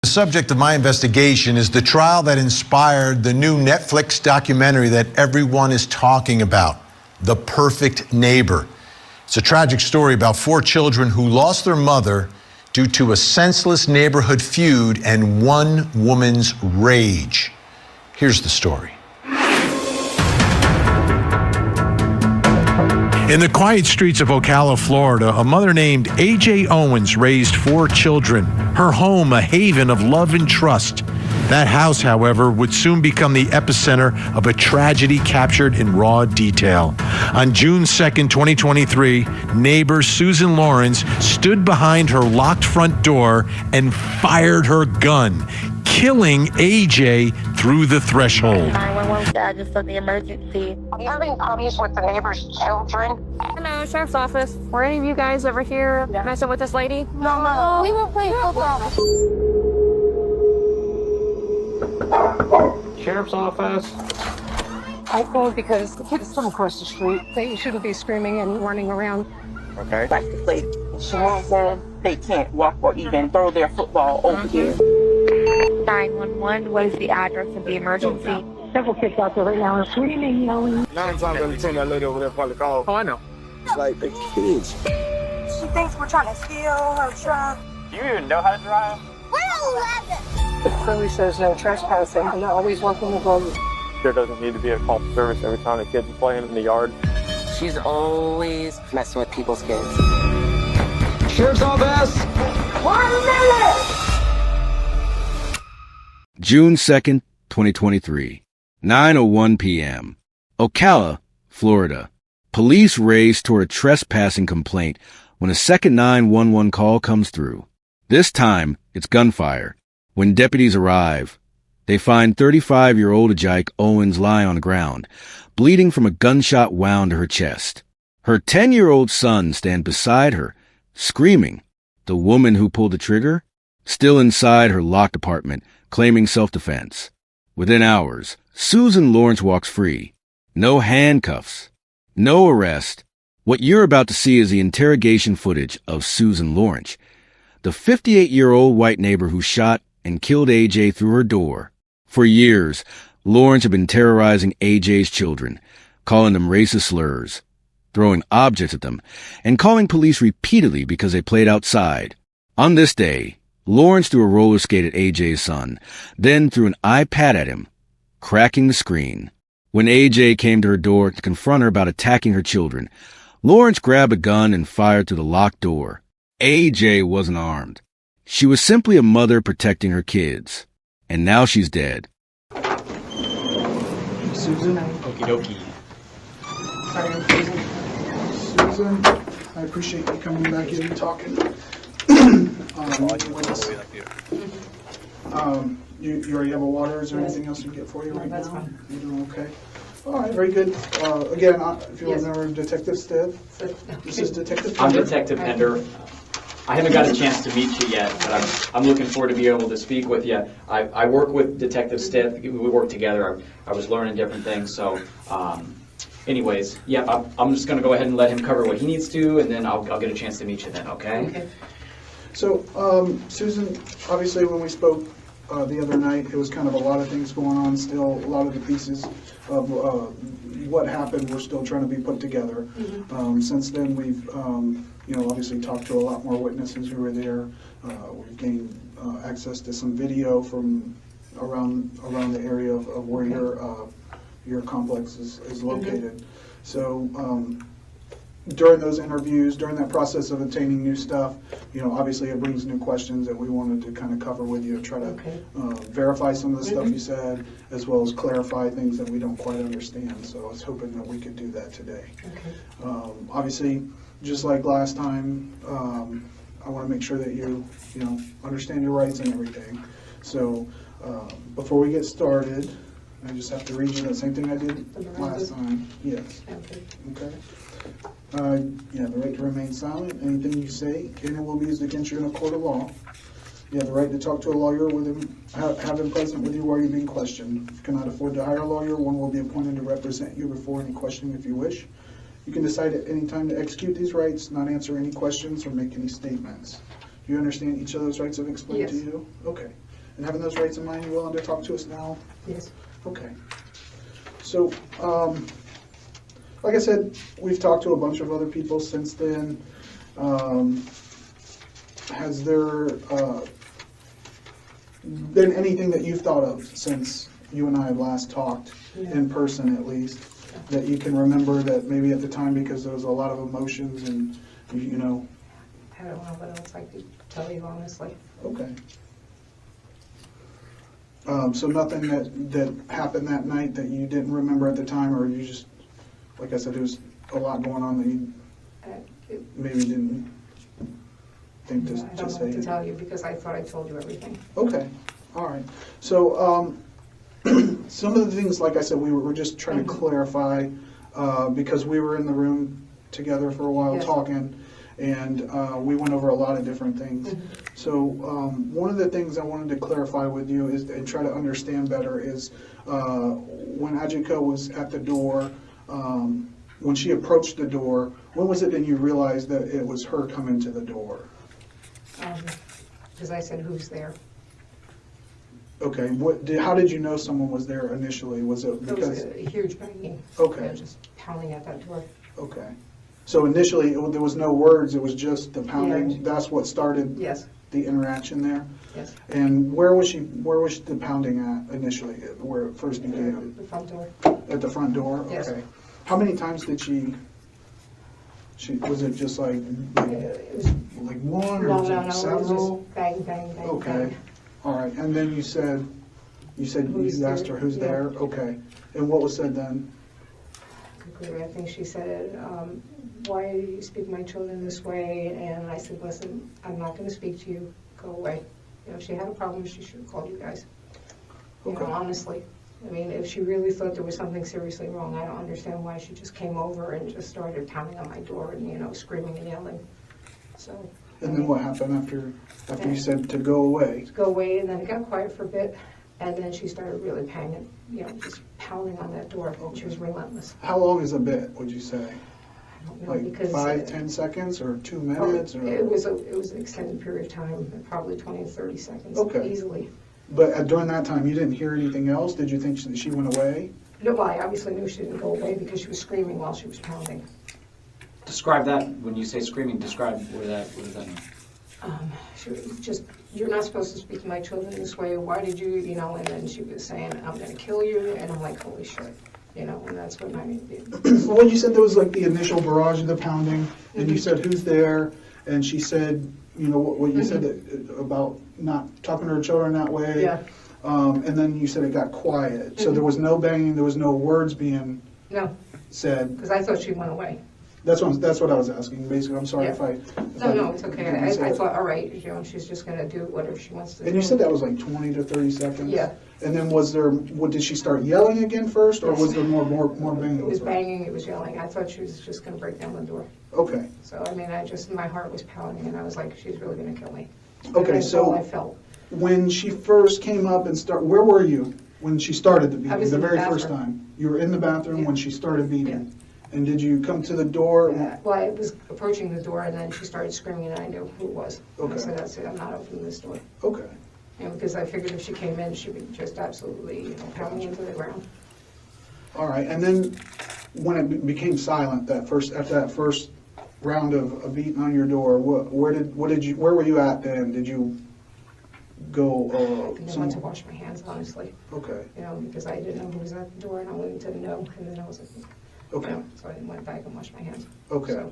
The subject of my investigation is the trial that inspired the new Netflix documentary that everyone is talking about, The Perfect Neighbor. It's a tragic story about 4 children who lost their mother due to a senseless neighborhood feud and one woman's rage. Here's the story. In the quiet streets of Ocala, Florida, a mother named Ajike Owens raised 4 children, her home a haven of love and trust. That house, however, would soon become the epicenter of a tragedy captured in raw detail. On June 2nd, 2023, neighbor Susan Lawrence stood behind her locked front door and fired her gun, killing AJ through the threshold. 911, I just saw the emergency. Are you having problems with the neighbor's children? Hello, Sheriff's Office. Were any of you guys over here messing with this lady? No, we were playing football. Sheriff's Office. I called because the kids from across the street, they shouldn't be screaming and running around. Okay. Like to play. Sharon said they can't walk or even throw their football over here. 911, what is the address of the emergency? Several kids out there right now are screaming, yelling. 9 times out of 10, that lady over there probably called. Oh, I know. It's like the kids. She thinks we're trying to steal her truck. Do you even know how to drive? It clearly says no trespassing, and they're always working the road. There doesn't need to be a call for service every time the kids are playing in the yard. She's always messing with people's kids. Sheriff's Office! 1 minute! June 2nd, 2023, 9:01 p.m. Ocala, Florida. Police race toward a trespassing complaint when a second 911 call comes through. This time, it's gunfire. When deputies arrive, they find 35-year-old Ajike Owens lying on the ground, bleeding from a gunshot wound to her chest. Her 10-year-old son stands beside her, screaming. The woman who pulled the trigger? Still inside her locked apartment, claiming self-defense. Within hours, Susan Lawrence walks free. No handcuffs. No arrest. What you're about to see is the interrogation footage of Susan Lawrence, the 58-year-old white neighbor who shot and killed AJ through her door. For years, Lawrence had been terrorizing AJ's children, calling them racist slurs, throwing objects at them, and calling police repeatedly because they played outside. On this day, Lawrence threw a roller skate at AJ's son, then threw an iPad at him, cracking the screen. When AJ came to her door to confront her about attacking her children, Lawrence grabbed a gun and fired through the locked door. AJ wasn't armed. She was simply a mother protecting her kids. And now she's dead. Susan? Okie dokie. Hi, I'm Susan. I appreciate you coming back in and talking. You already have a water? Is there anything else you can get for you right now? Fine. You're doing okay? All right, very good. Again, if you remember, Detective Steve. This is Detective Pender. I'm Detective Pender. I haven't got a chance to meet you yet, but I'm looking forward to being able to speak with you. I work with Detective Stiff. We work together. I was learning different things. So, anyways, yeah, I'm just going to go ahead and let him cover what he needs to, and then I'll get a chance to meet you then, okay? So, Susan, obviously when we spoke the other night, it was kind of a lot of things going on still. A lot of the pieces of what happened were still trying to be put together. Since then, we've obviously talked to a lot more witnesses who were there. We've gained access to some video from around the area of where your complex is located. So during those interviews, during that process of obtaining new stuff, obviously it brings new questions that we wanted to kind of cover with you, try to verify some of the stuff you said, as well as clarify things that we don't quite understand. So I was hoping that we could do that today. Obviously, just like last time, I want to make sure that you understand your rights and everything. So before we get started, I just have to read you the same thing I did last time. Yes. Okay. You have the right to remain silent. Anything you say can and will be used against you in a court of law. You have the right to talk to a lawyer with him, have him present with you while you're being questioned. If you cannot afford to hire a lawyer, one will be appointed to represent you before any questioning if you wish. You can decide at any time to execute these rights, not answer any questions, or make any statements. Do you understand each of those rights I've explained to you? Okay. And having those rights in mind, you willing to talk to us now? Yes. Okay. So, like I said, we've talked to a bunch of other people since then. Has there been anything that you've thought of since you and I have last talked, in person at least, that you can remember that maybe at the time, because there was a lot of emotions and, you know? I don't know what else I could tell you, honestly. Okay. So nothing that happened that night that you didn't remember at the time, or you just, like I said, there was a lot going on that you maybe didn't think to I say? don't know what to tell you because I thought I told you everything. Okay, all right. So some of the things, like I said, we were just trying to clarify because we were in the room together for a while Yes. talking, and we went over a lot of different things. So one of the things I wanted to clarify with you is, and try to understand better, is when Ajike was at the door, when she approached the door, when was it that you realized that it was her coming to the door? Because I said, who's there? Okay, how did you know someone was there initially? Was it There was because? a huge banging. Okay. Yeah, just pounding at that door. Okay. So initially, there was no words, it was just the pounding? Yeah. That's what started Yes, the interaction there? yes. And where was the pounding at initially, where it first began? The front door. At the front door? Yes. Okay. How many times did she, was it just like It was, one, or no, was no, it no, it was several? just bang, bang, bang, Okay, bang. all right, and then you said Who's you asked there? her who's Yeah. there? Okay, and what was said then? I think she said, why do you speak to my children this way? And I said, listen, I'm not going to speak to you. Go away. You know, if she had a problem, she should have called you guys. You know, Okay. honestly. I mean, if she really thought there was something seriously wrong, I don't understand why she just came over and just started pounding on my door and, you know, screaming and yelling. So. And then what happened after you said to go away? Go away, and then it got quiet for a bit, and then she started really banging, you know, just pounding on that door. She was relentless. How long is a bit, would you say? I don't know, Like because 5-10 seconds or 2 minutes? Or? it was an extended period of time, probably 20 to 30 seconds, Okay. easily. But during that time, you didn't hear anything else? Did you think she went away? No, well, I obviously knew she didn't go away because she was screaming while she was pounding. Describe that, when you say screaming, describe what does that mean? She was just, you're not supposed to speak to my children this way. Why did you, you know? And then she was saying, I'm going to kill you. And I'm like, holy shit, you know? And that's what I mean. Well, you said there was like the initial barrage of the pounding, and you said, who's there? And she said, you know, what you said about not talking to her children that way. Yeah. And then you said it got quiet. So there was no banging, there was no words being No, said. because I thought she went away. That's what I was asking, basically. I'm sorry Yeah. if I... No, it's okay. didn't say I it. thought, all right, you know, she's just going to do whatever she wants to do. And you said that was like 20 to 30 seconds? Yeah. And then did she start yelling again first, or was there more banging? It was banging, it was yelling. I thought she was just going to break down the door. Okay. So, I mean, my heart was pounding, and I was like, she's really going to kill me. Okay, That's all I felt. When she first came up and where were you when she started the beating? I was the in the very first bathroom. time? You were in the bathroom Yeah. when she started beating? Yeah. And did you come to the door? Well, I was approaching the door, and then she started screaming, and I knew who it was. And I Okay. said, that's it, I'm not opening this door. Okay. You know, because I figured if she came in, she would just absolutely, you know, pound me into the ground. All right. And then when it became silent, after that first round of beating on your door, where were you at then? Did you go? And I went to wash my hands, honestly. Okay. You know, because I didn't know who was at the door, and I wanted to know, and then I was like, Okay. you know, so I went back and washed my hands. Okay.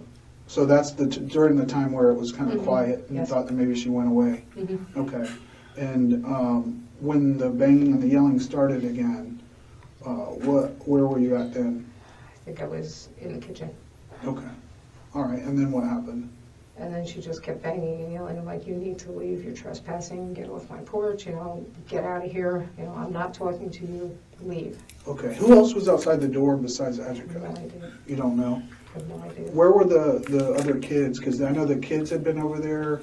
So that's during the time where it was kind of quiet, and you Yes. thought that maybe she went away. Mhm. Okay. And when the banging and the yelling started again, where were you at then? I think I was in the kitchen. Okay. All right. And then what happened? And then she just kept banging and yelling. I'm like, you need to leave. You're trespassing. Get off my porch. You know, get out of here. You know, I'm not talking to you. Leave. Okay. Who else was outside the door besides I have no Ajike? idea. You don't know? I have no idea. Where were the other kids? Because I know the kids had been over there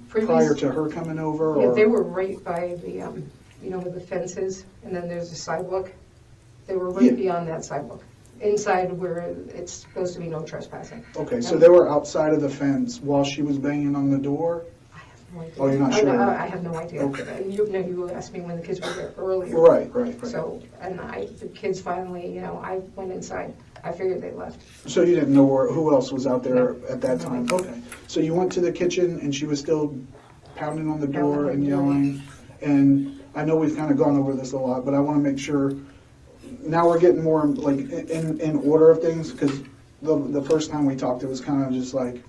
prior to her coming over. Yeah, Or? they were right by the, you know, where the fence is, and then there's a sidewalk. They were right Yeah. beyond that sidewalk, inside where it's supposed to be no trespassing. Okay, so they were outside of the fence while she was banging on the door? I have No idea. Oh, you're not No, sure? I have no idea. Okay. You asked me when the kids were there earlier. Right. So, and the kids finally, I went inside. I figured they left. So you didn't know who else was out there No. at that No time? idea. Okay. So you went to the kitchen and she was still pounding on the door Pounding and on the door. yelling. And I know we've kind of gone over this a lot, but I want to make sure, now we're getting more like in order of things, because the first time we talked, it was kind of just like,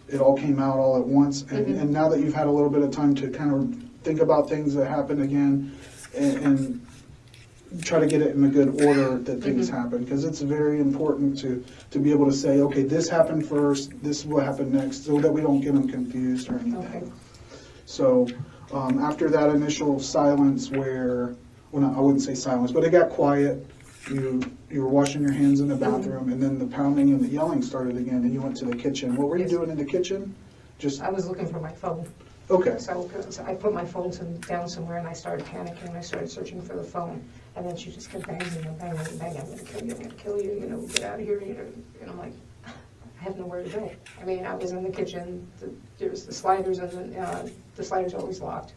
it all came out all at once. And now that you've had a little bit of time to kind of think about things that happened again and try to get it in a good order that things happen, because it's very important to be able to say, okay, this happened first, this is what happened next, so that we don't get them confused or anything. Okay. So after that initial silence where, well, I wouldn't say silence, but it got quiet, you were washing your hands in the bathroom, and then the pounding and the yelling started again, and you went to the kitchen. What were you doing in the kitchen? Just, I was looking for my phone. okay. So I put my phone down somewhere and I started panicking and I started searching for the phone. And then she just kept banging and banging and banging. I'm going to kill you, get out of here. And I'm like, I have nowhere to go. I mean, I was in the kitchen. There's the sliders and the sliders are always locked.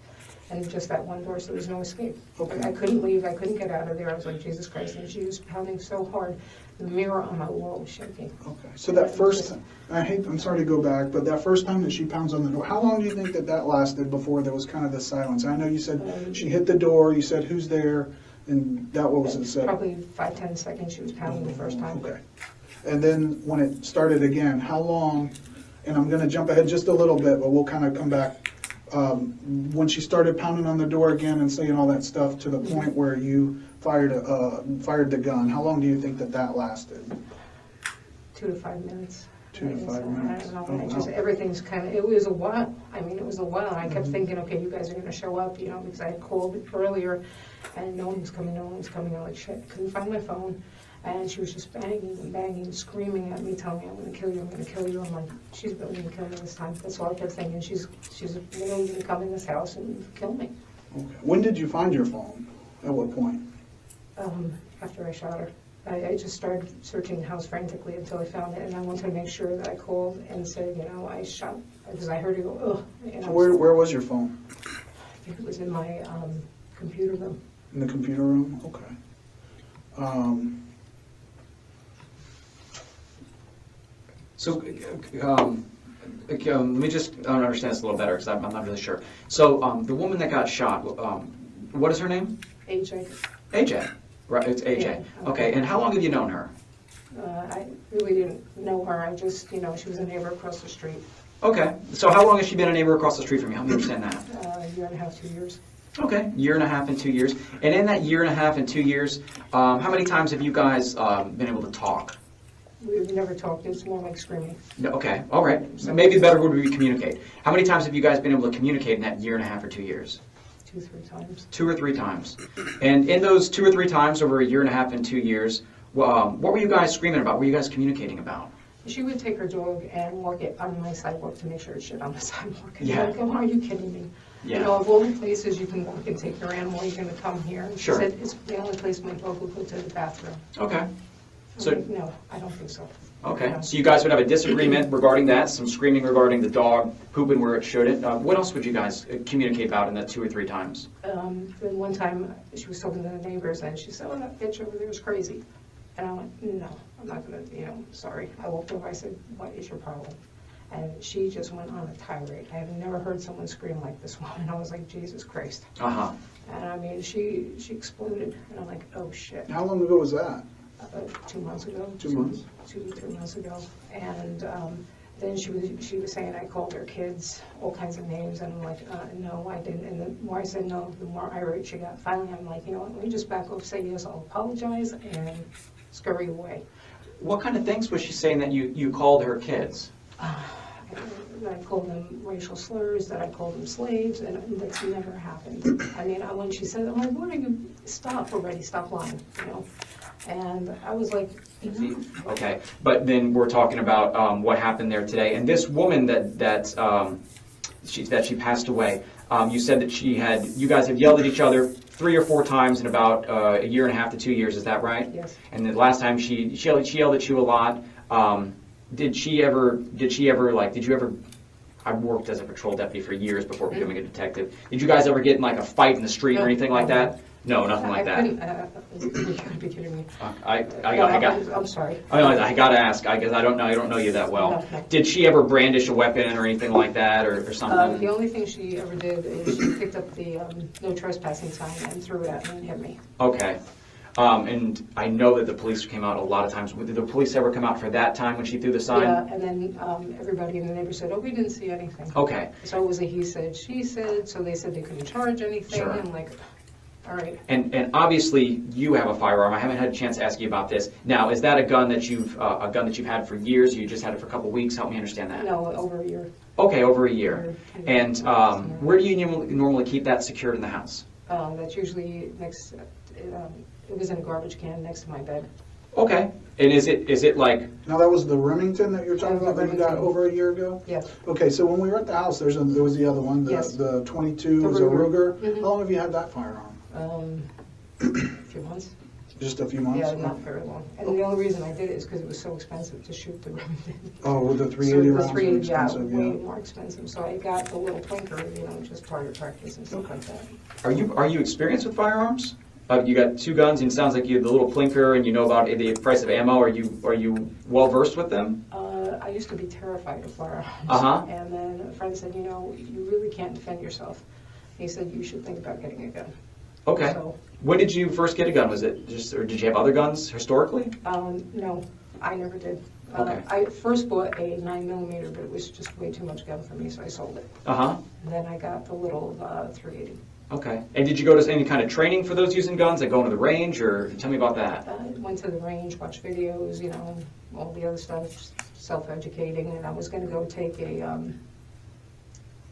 And just that one door, so there's no escape. Okay. I couldn't leave. I couldn't get out of there. I was like, Jesus Christ. And she was pounding so hard. The mirror on my wall was shaking. Okay. So that first, I'm sorry to go back, but that first time that she pounds on the door, how long do you think that lasted before there was kind of the silence? I know you said she hit the door, you said, who's there? And that, what was it said? Probably 5-10 seconds she was pounding the first time. Okay. And then when it started again, how long, and I'm going to jump ahead just a little bit, but we'll kind of come back. When she started pounding on the door again and saying all that stuff to the point where you fired the gun, how long do you think that lasted? 2 to 5 minutes. 2 to 5 minutes. I don't Oh, know. It just, wow. everything's kind of, it was a while. I mean, it was a while. And I kept thinking, okay, you guys are going to show up, because I had called earlier and no one was coming. I'm like, shit, couldn't find my phone. And she was just banging and banging, screaming at me, telling me, I'm going to kill you, I'm going to kill you. I'm like, she's really going to kill me this time. That's all I kept thinking. She's really going to come in this house and kill me. Okay. When did you find your phone? At what point? After I shot her. I just started searching the house frantically until I found it, and I wanted to make sure that I called and said, I shot, because I heard her go, ugh. So where was your phone? I think it was in my computer room. In the computer room? Okay. So, let me just understand this a little better, because I'm not really sure. So, the woman that got shot, what is her name? AJ. AJ. Right, it's AJ. Yeah. Okay, and how long have you known her? I really didn't know her. I just, she was a neighbor across the street. Okay, so how long has she been a neighbor across the street from you? Help me understand that. A year and a half, 2 years. Okay, year and a half and 2 years. And in that year and a half and 2 years, how many times have you guys been able to talk? We've never talked. It's more like screaming. No, okay, all right. So maybe better would be communicate. How many times have you guys been able to communicate in that year and a half or 2 years? 2-3 times. 2 or 3 times. And in those 2 or 3 times over a year and a half and 2 years, what were you guys screaming about? What were you guys communicating about? She would take her dog and walk it on my sidewalk to make sure it's shit on the sidewalk. And Yeah. I'm like, oh, are you kidding me? Yeah. Of all the places you can walk and take your animal, you're going to come here. And Sure. She said, it's the only place my dog will go to the bathroom. Okay. I'm So- like, no, I don't think so. Okay, so you guys would have a disagreement regarding that, some screaming regarding the dog pooping where it shouldn't. What else would you guys communicate about in that 2 or 3 times? Then one time she was talking to the neighbors and she said, oh, that bitch over there is crazy. And I went, no, I'm not going to, sorry. I walked over, I said, what is your problem? And she just went on a tirade. I have never heard someone scream like this woman. I was like, Jesus Christ. Uh-huh. And I mean, she exploded. And I'm like, oh shit. How long ago was that? 2 months ago. 2 months? 2 to 3 months ago. And then she was saying I called her kids all kinds of names, and I'm like, no, I didn't. And the more I said no, the more irate she got. Finally, I'm like, what, let me just back off, say yes, I'll apologize, and scurry away. What kind of things was she saying that you called her kids? That I called them racial slurs, that I called them slaves, and that's never happened. I mean, when she said, I'm like, what are you, stop already, stop lying, And I was like, Okay, but then we're talking about what happened there today. And this woman that she passed away, you said that you guys have yelled at each other 3 or 4 times in about a year and a half to 2 years. Is that right? Yes. And the last time she yelled at you a lot. Did you ever I worked as a patrol deputy for years before becoming a detective. Did you guys ever get in like a fight in the street or anything like that? No, nothing like that. You gotta be kidding me. I'm sorry. I gotta ask. I guess I don't know you that well. No. Did she ever brandish a weapon or anything like that, or something? The only thing she ever did is she picked up the no trespassing sign and threw it at me and hit me. Okay. And I know that the police came out a lot of times. Did the police ever come out for that time when she threw the sign? Yeah, and then everybody in the neighborhood said, oh, we didn't see anything. Okay. So it was a he said, she said, so they said they couldn't charge anything. Sure. And like, all right. And obviously you have a firearm. I haven't had a chance to ask you about this. Now, is that a gun that you've had for years? You just had it for a couple weeks? Help me understand that. No, over a year. Okay, over a year. And where do you normally keep that secured in the house? That's usually next. It was in a garbage can next to my bed. Okay. And is it like? Now that was the Remington that you're talking about that you got over a year ago? Yes. Okay, so when we were at the house, there was the other one, the 22, The was a Ruger. Ruger. How long have you had that firearm? A few months. Just a few months? Yeah, not very long. And the only reason I did it is because it was so expensive to shoot the Remington. Oh, with the 380 rounds were expensive, way more expensive. So I got the little plinker, just target practice and stuff like that. Are you experienced with firearms? You got two guns, and it sounds like you have the little plinker, and you know about the price of ammo. Are you well versed with them? I used to be terrified of firearms. And then a friend said, you really can't defend yourself. He said you should think about getting a gun. Okay. So, when did you first get a gun? Was it just, or did you have other guns historically? no, I never did. Okay. I first bought a 9mm, but it was just way too much gun for me, so I sold it. And then I got the little 380. Okay. And did you go to any kind of training for those using guns, like going to the range, or tell me about that? Went to the range, watched videos, all the other stuff, self-educating, and I was going to go take a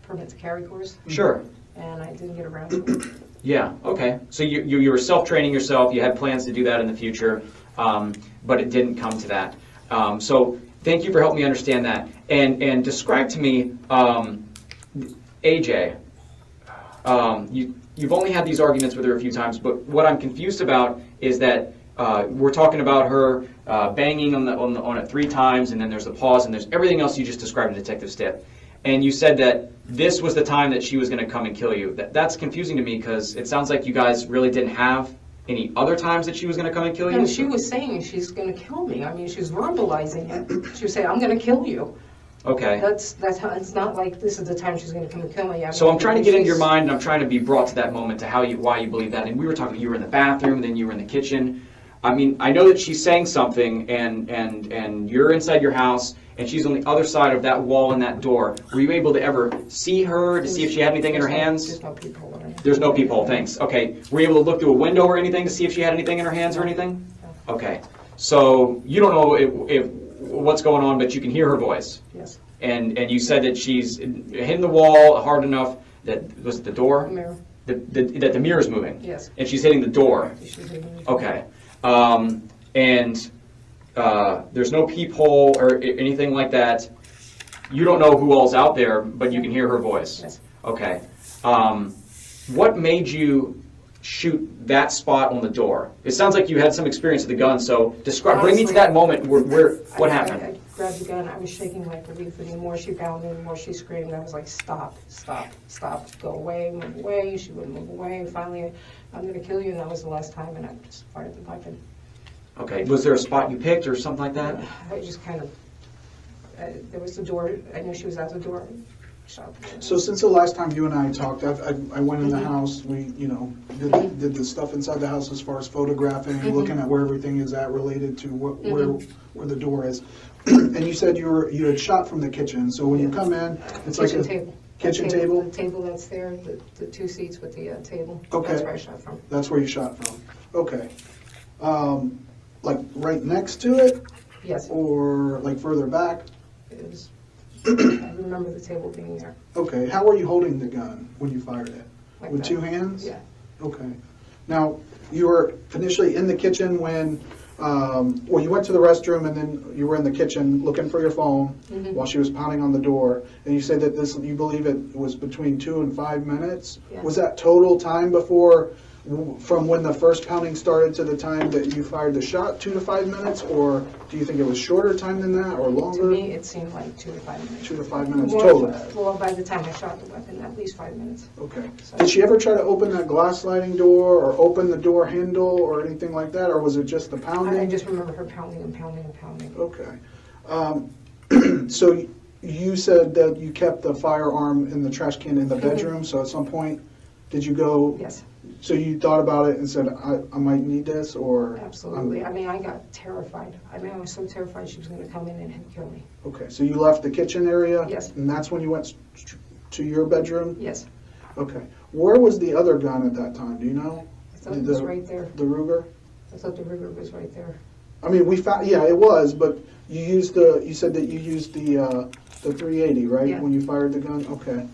permit to carry course. Sure. And I didn't get around to it. Yeah, okay. So you were self-training yourself, you had plans to do that in the future, but it didn't come to that. So thank you for helping me understand that. And describe to me, AJ, you've only had these arguments with her a few times, but what I'm confused about is that we're talking about her banging on it 3 times, and then there's the pause, and there's everything else you just described in Detective Stiff. And you said that this was the time that she was going to come and kill you. That's confusing to me because it sounds like you guys really didn't have any other times that she was going to come and kill you. No, she was saying she's going to kill me. I mean, she was verbalizing it. She was saying, I'm going to kill you. Okay. That's how, it's not like this is the time she's going to come and kill me. I mean, so I'm trying to get into your mind, and I'm trying to be brought to that moment to why you believe that. And we were talking, you were in the bathroom, then you were in the kitchen. I mean, I know that she's saying something, and you're inside your house, and she's on the other side of that wall and that door. Were you able to ever see her to see if she had anything in her hands? There's no peephole. There's no peephole, thanks. Okay. Were you able to look through a window or anything to see if she had anything in her hands or anything? No. Okay. So you don't know if what's going on, but you can hear her voice. Yes. And you said that she's hitting the wall hard enough that, was it the door? The mirror. That the mirror's moving? Yes. And she's hitting the door? Okay. And there's no peephole or anything like that. You don't know who all's out there, but you can hear her voice? Yes. Okay. What made you shoot that spot on the door? It sounds like you had some experience with the gun, so bring me to that moment where what happened? I grabbed the gun, I was shaking like a leaf, and the more she pounded, the more she screamed. I was like, stop, stop, stop, go away, move away. She wouldn't move away. Finally, I'm going to kill you, and that was the last time, and I just fired the weapon. Okay. Was there a spot you picked or something like that? I just kind of, there was the door, I knew she was at the door. So since the last time you and I talked, I went in the house, we, did the stuff inside the house as far as photographing, looking at where everything is at related to where the door is. And you said you had shot from the kitchen, so when you come in, it's like a kitchen table? The table that's there, the 2 seats with the table. Okay. That's where I shot from. That's where you shot from. Okay. Like right next to it? Yes. Or like further back? It was, I remember the table being there. Okay. How were you holding the gun when you fired it? Like With that. 2 hands? Yeah. Okay. Now, you were initially in the kitchen when, you went to the restroom and then you were in the kitchen looking for your phone while she was pounding on the door. And you said that you believe it was between 2 and 5 minutes. Yeah. Was that total time before from when the first pounding started to the time that you fired the shot, 2 to 5 minutes, or do you think it was shorter time than that, or To longer? me, it seemed like 2 to 5 minutes. 2 to 5 minutes More, total. well, by the time I shot the weapon, at least 5 minutes. Okay. So- Did she ever try to open that glass sliding door, or open the door handle, or anything like that, or was it just the pounding? I just remember her pounding and pounding and pounding. Okay. So you said that you kept the firearm in the trash can in the bedroom, so at some point, did you go? Yes, So you thought about it and said, I might need this, or? absolutely. I mean, I got terrified. I mean, I was so terrified she was going to come in and kill me. Okay, so you left the kitchen area? Yes. And that's when you went to your bedroom? Yes, Okay. Where was the other gun at that time, do you know? I thought it was right there. The Ruger? I thought the Ruger was right there. I mean, we found, yeah, it was, but you said that you used the 380, right? Yeah. When you fired the gun? Okay.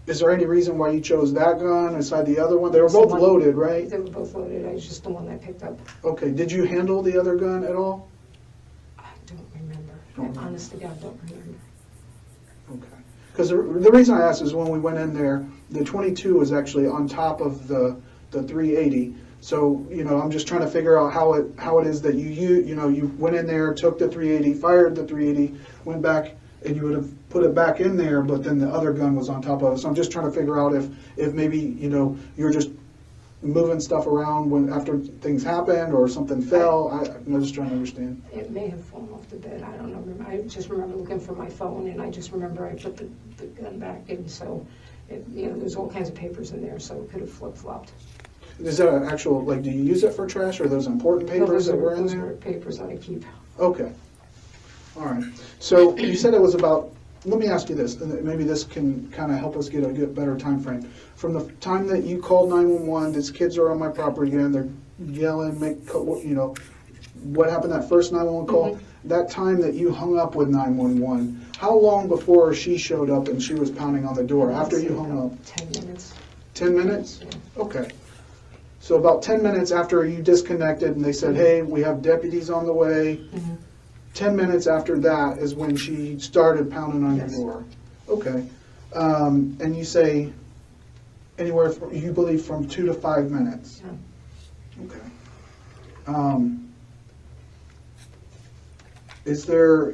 Is there any reason why you chose that gun aside the other one? They were both Someone- loaded, right? They were both loaded. I was just the one I picked up. Okay, did you handle the other gun at all? I don't remember. Don't remember. I honest to God don't remember. Okay. Because the reason I asked is when we went in there, the 22 was actually on top of the 380. So, I'm just trying to figure out how it is that you went in there, took the 380, fired the 380, went back, and you would have put it back in there, but then the other gun was on top of it. So I'm just trying to figure out if maybe, you're just moving stuff around after things happened or something fell. I'm just trying to understand. It may have fallen off the bed. I don't know. I just remember looking for my phone, and I just remember I put the gun back in. So, there's all kinds of papers in there, so it could have flip-flopped. Is that an actual, do you use it for trash, or those important No, papers that were in those there? are papers that I keep. Okay. All right. So you said it was about, let me ask you this, and maybe this can kind of help us get a better time frame. From the time that you called 911, these kids are on my property again, they're yelling, what happened that first 911 call? That time that you hung up with 911, how long before she showed up and she was pounding on the door? After you hung up? 10 minutes. 10 minutes? Yeah. Okay. So about 10 minutes after you disconnected and they said, hey, we have deputies on the way, 10 minutes after that is when she started pounding on Yes. your door. Okay. And you say anywhere, you believe from 2 to 5 minutes? Yeah. Okay. Is there,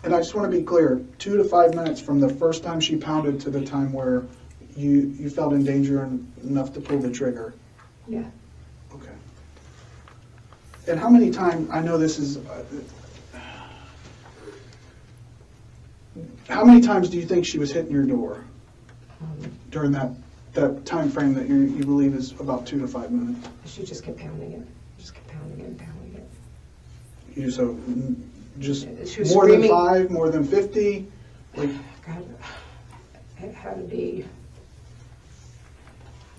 and I just want to be clear, 2 to 5 minutes from the first time she pounded to the time where you felt in danger enough to pull the trigger? Yeah. Okay. And how many times, I know this is, how many times do you think she was hitting your door during that time frame that you believe is about 2 to 5 minutes? She just kept pounding it. Just kept pounding it and pounding it. So just She was more screaming. than 5, more than 50? God, it had to be,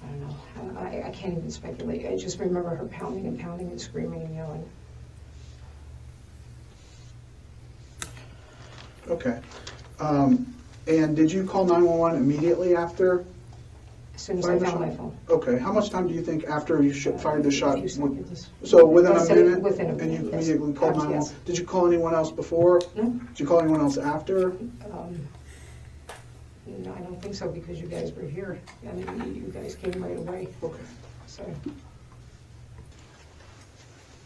I don't know. I can't even speculate. I just remember her pounding and pounding and screaming and yelling. Okay. And did you call 911 immediately after? As soon as I found my phone. Okay. How much time do you think after you fired the shot? A few seconds. So within I'd a say minute? within a And you minute, yes. immediately called 911? Yes. Did you call anyone else before? No. Did you call anyone else after? No, I don't think so, because you guys were here. I mean, you guys came right away. Okay. So.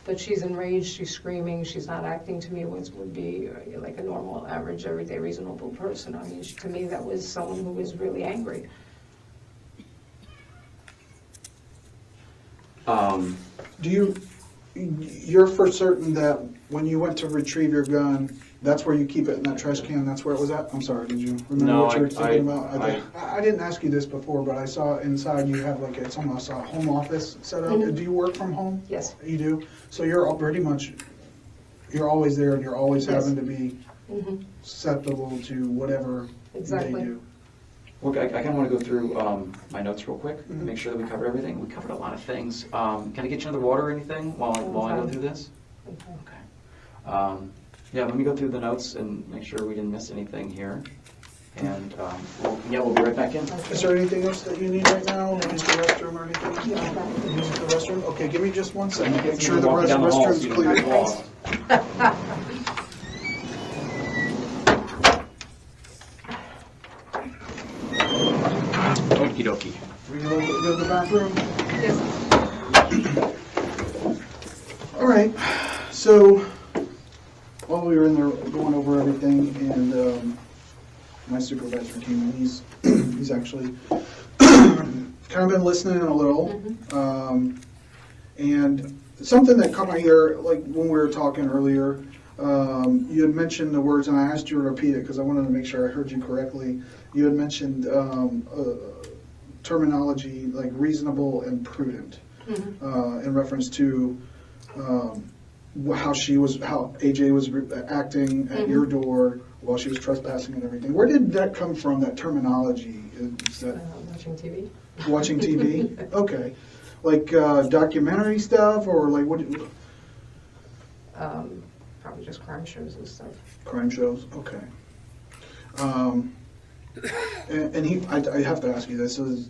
But she's enraged, she's screaming, she's not acting to me what would be like a normal, average, everyday, reasonable person. I mean, to me, that was someone who was really angry. You're for certain that when you went to retrieve your gun, that's where you keep it in that trash can, that's where it was at? I'm sorry, did you remember No, what you were I- thinking about? I didn't ask you this before, but I saw inside you have it's almost a home office set up. Do you work from home? Yes. You do? So you're pretty much, you're always there and you're always Yes. having to be susceptible to whatever Exactly. they do. Well, I kind of want to go through my notes real quick, make sure that we covered everything. We covered a lot of things. Can I get you another water or anything while I go through this? Okay. Yeah, let me go through the notes and make sure we didn't miss anything here. And we'll be right back in. Is there anything else that you need right now? Use the restroom or anything? Use the restroom? Okay, give me just 1 second. Make sure the Walking down the hall so restroom's you don't clear. get lost. Okie dokie. Were you able to go to the bathroom? Yes. All right, so while we were in there going over everything, and my supervisor came in, he's actually kind of been listening a little, and something that caught my ear, like when we were talking earlier, you had mentioned the words, and I asked you to repeat it because I wanted to make sure I heard you correctly. You had mentioned terminology like reasonable and prudent in reference to how AJ was acting at your door while she was trespassing and everything. Where did that come from, that terminology? Is that Watching TV. watching TV? Okay. Like documentary stuff, or like what? Probably just crime shows and stuff. Crime shows? Okay. I have to ask you this, is,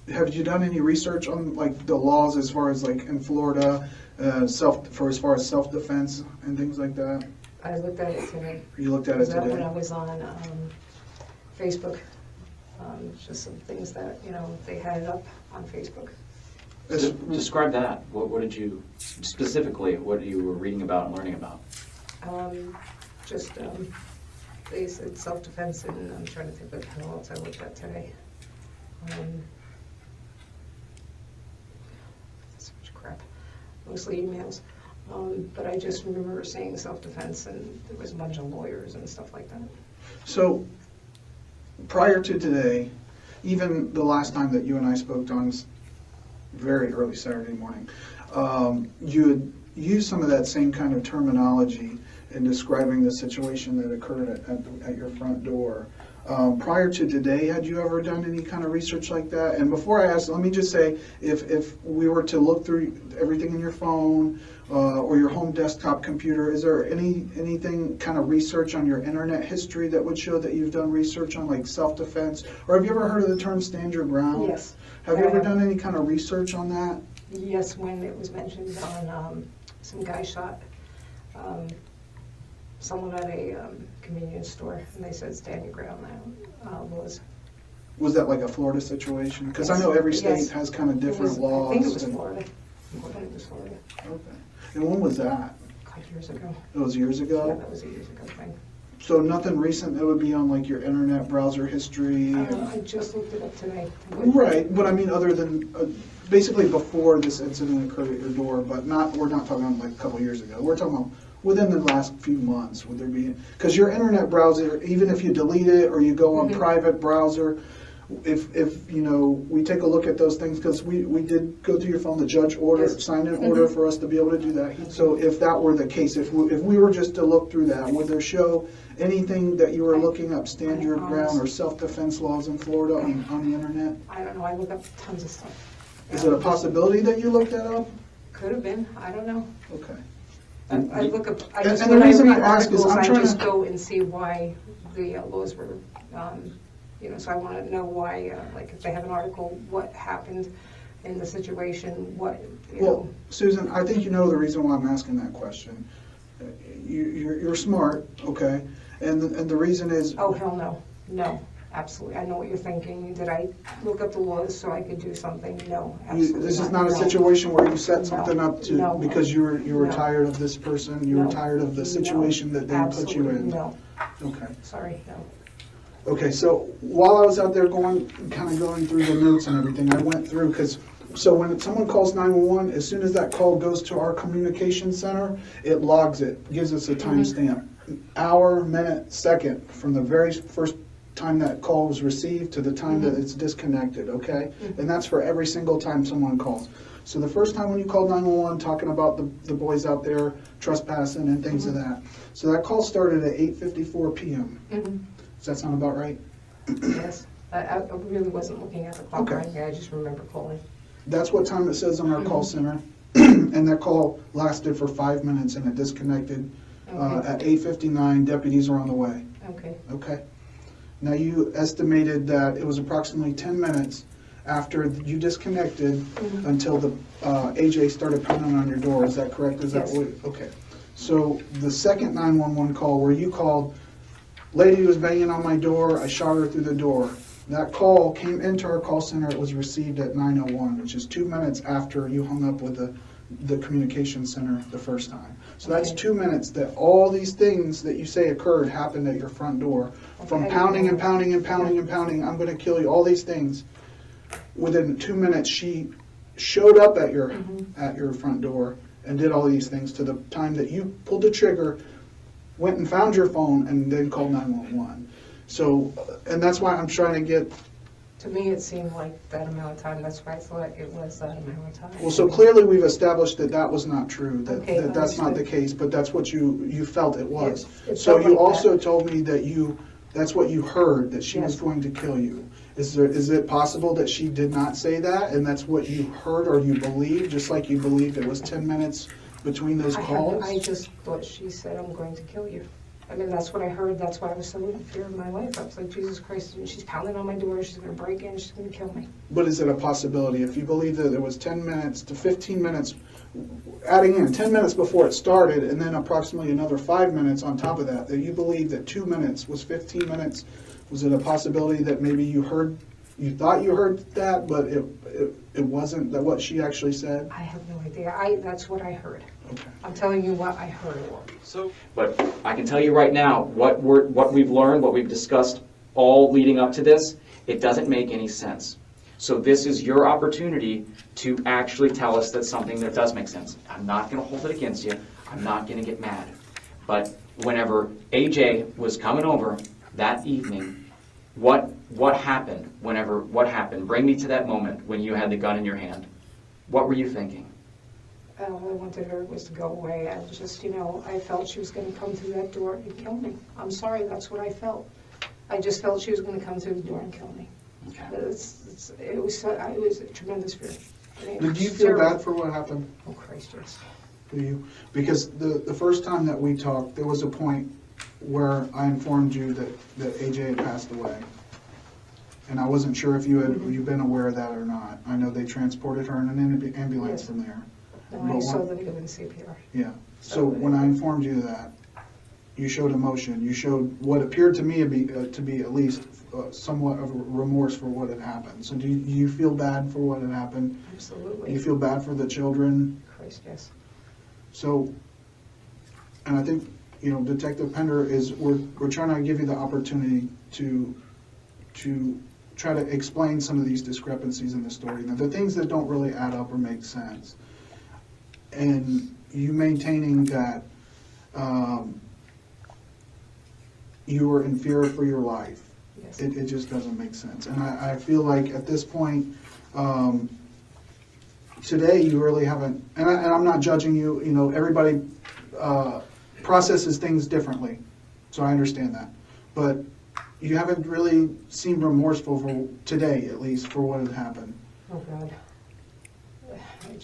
have you done any research on like the laws as far as like in Florida, as far as self-defense and things like that? I looked at it today. You looked at it That when today? I was on Facebook, just some things that, they had it up on Facebook. Describe that. What did you, specifically, what you were reading about and learning about? They said self-defense, and I'm trying to think of what else I looked at today. So much crap, mostly emails. But I just remember saying self-defense, and there was a bunch of lawyers and stuff like that. So, prior to today, even the last time that you and I spoke on very early Saturday morning, you had used some of that same kind of terminology in describing the situation that occurred at your front door. Prior to today, had you ever done any kind of research like that? And before I ask, let me just say, if we were to look through everything in your phone or your home desktop computer, is there anything kind of research on your internet history that would show that you've done research on like self-defense? Or have you ever heard of the term stand your ground? Yes. Have you ever done any kind of research on that? Yes, when it was mentioned on some guy shot someone at a convenience store, and they said stand your ground laws. Was that like a Florida situation? Because I know every state has kind of different laws. I think it was Florida. I think it was Florida. Okay. And when was that? Years ago. It was years ago? Yeah, that was a years ago thing. So nothing recent that would be on like your internet browser history? I just looked it up today. Right, but I mean other than, basically before this incident occurred at your door, but we're not talking about like a couple years ago. We're talking about within the last few months, would there be, because your internet browser, even if you delete it or you go on private browser, if we take a look at those things, because we did go through your phone, the judge signed an order for us to be able to do that. So if that were the case, if we were just to look through that, would there show anything that you were looking up, stand your ground or self-defense laws in Florida on the internet? I don't know, I look up tons of stuff. Is it a possibility that you looked that up? Could have been, I don't know. Okay. I look up, And the reason I ask is I'm I trying just to go and see why the laws were, so I want to know why, like if they have an article, what happened in the situation, what, Well, Susan, I think you know the reason why I'm asking that question. You're smart, okay? And the reason is... Oh, hell no. No, absolutely. I know what you're thinking. Did I look up the laws so I could do something? No, absolutely This is not. not a No. situation where you set something up No. because you were No. tired of this person, you were No. tired of the situation that they put you in? No, Okay. sorry, no. Okay, so while I was out there going through the notes and everything, I went through, so when someone calls 911, as soon as that call goes to our communication center, it logs it, gives us a timestamp. Hour, minute, second, from the very first time that call was received to the time that it's disconnected, okay? And that's for every single time someone calls. So the first time when you called 911 talking about the boys out there trespassing and things of that, so that call started at 8:54 p.m. Does that sound about right? Yes, I really wasn't looking at the clock Okay. right here. I just remember calling. That's what time it says on our call center. And that call lasted for 5 minutes and it disconnected. Okay. At 8:59, deputies are on the way. Okay. Okay. Now you estimated that it was approximately 10 minutes after you disconnected until the AJ started pounding on your door. Is that correct? Is that Yes. what? Okay. So the second 911 call where you called, lady was banging on my door, I shot her through the door. That call came into our call center. It was received at 9:01, which is 2 minutes after you hung up with the communication center the first time. So that's 2 minutes that all these things that you say occurred happened at your front door. From pounding and pounding and pounding and pounding, I'm going to kill you, all these things. Within 2 minutes, she showed up at your front door and did all these things to the time that you pulled the trigger, went and found your phone, and then called 911. So, and that's why I'm trying to get... To me, it seemed like that amount of time. That's why I thought it was that amount of time. Well, so clearly we've established that that was not true, that, Okay, that that's not the understood. case, but that's what you felt it was. It So felt you like also that. told me that that's what you heard, that she was Yes. going to kill you. Is it possible that she did not say that, and that's what you heard or you believed, just like you believed it was 10 minutes between those calls? I just thought she said, I'm going to kill you. I mean, that's what I heard. That's why I was so in fear of my life. I was like, Jesus Christ, and she's pounding on my door. She's going to break in. She's going to kill me. But is it a possibility, if you believe that there was 10 minutes to 15 minutes, adding in 10 minutes before it started, and then approximately another 5 minutes on top of that, that you believe that 2 minutes was 15 minutes, was it a possibility that maybe you thought you heard that, but it wasn't that what she actually said? I have no idea. That's what I heard. Okay. I'm telling you what I heard. But I can tell you right now, what we've learned, what we've discussed all leading up to this, it doesn't make any sense. So this is your opportunity to actually tell us that something that does make sense. I'm not going to hold it against you. I'm not going to get mad. But whenever AJ was coming over that evening, what happened? What happened? Bring me to that moment when you had the gun in your hand. What were you thinking? All I wanted her was to go away. I was just, I felt she was going to come through that door and kill me. I'm sorry, that's what I felt. I just felt she was going to come through the door and kill me. Okay. It was a tremendous fear. I mean, Did you feel bad for what happened? Oh, Christ, yes. Do you? Because the first time that we talked, there was a point where I informed you that AJ had passed away. And I wasn't sure if you'd been aware of that or not. I know they transported her in an ambulance Yes. from there. No, I saw them doing CPR. Yeah. So when I informed you of that, you showed emotion. You showed what appeared to me to be at least somewhat of a remorse for what had happened. So do you feel bad for what had happened? Absolutely. Do you feel bad for the children? Christ, yes. So, and I think, Detective Pender we're trying to give you the opportunity to try to explain some of these discrepancies in the story, the things that don't really add up or make sense. And you maintaining that you were in fear for your life. Yes. It just doesn't make sense. And I feel like at this point, today you really haven't, and I'm not judging you, everybody processes things differently. So I understand that. But you haven't really seemed remorseful for today, at least, for what had happened. Oh, God. It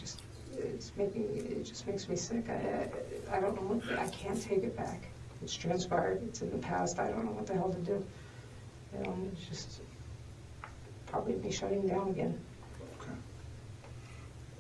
just makes me sick. I don't know I can't take it back. It's transpired. It's in the past. I don't know what the hell to do. It's just probably me shutting down again. Okay.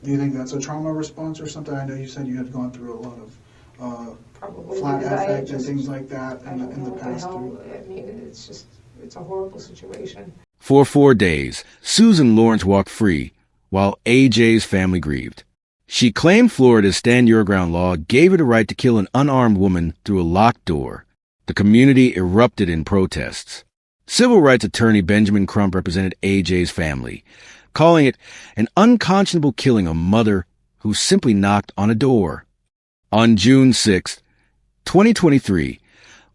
Do you think that's a trauma response or something? I know you said you had gone through a lot of Probably flat because I affect and just- things like that I in don't the know what the past. hell. I mean, it's a horrible situation. For 4 days, Susan Lawrence walked free while AJ's family grieved. She claimed Florida's Stand Your Ground law gave her the right to kill an unarmed woman through a locked door. The community erupted in protests. Civil rights attorney Benjamin Crump represented AJ's family, calling it an unconscionable killing of a mother who simply knocked on a door. On June 6, 2023,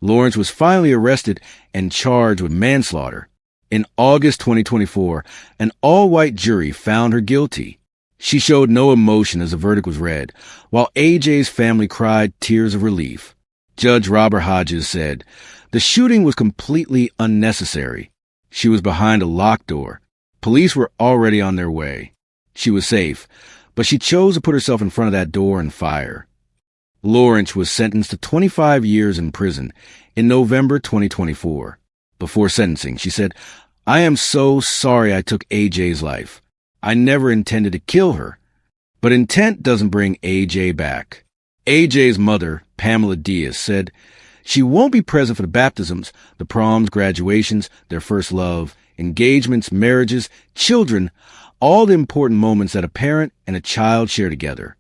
Lawrence was finally arrested and charged with manslaughter. In August 2024, an all-white jury found her guilty. She showed no emotion as the verdict was read, while AJ's family cried tears of relief. Judge Robert Hodges said, "The shooting was completely unnecessary. She was behind a locked door. Police were already on their way. She was safe, but she chose to put herself in front of that door and fire." Lawrence was sentenced to 25 years in prison in November 2024. Before sentencing, she said, "I am so sorry I took AJ's life. I never intended to kill her, but intent doesn't bring AJ back." AJ's mother, Pamela Diaz, said She won't be present for the baptisms, the proms, graduations, their first love, engagements, marriages, children, all the important moments that a parent and a child share together.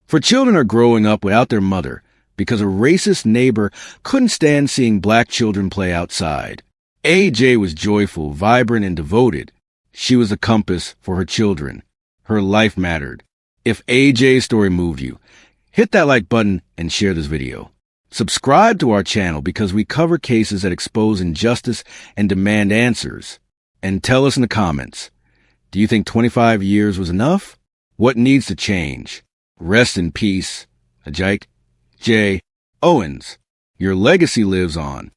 For children are growing up without their mother because a racist neighbor couldn't stand seeing black children play outside. AJ was joyful, vibrant, and devoted. She was a compass for her children. Her life mattered. If AJ's story moved you, hit that like button and share this video. Subscribe to our channel because we cover cases that expose injustice and demand answers. And tell us in the comments, do you think 25 years was enough? What needs to change? Rest in peace, Ajike Owens. Your legacy lives on.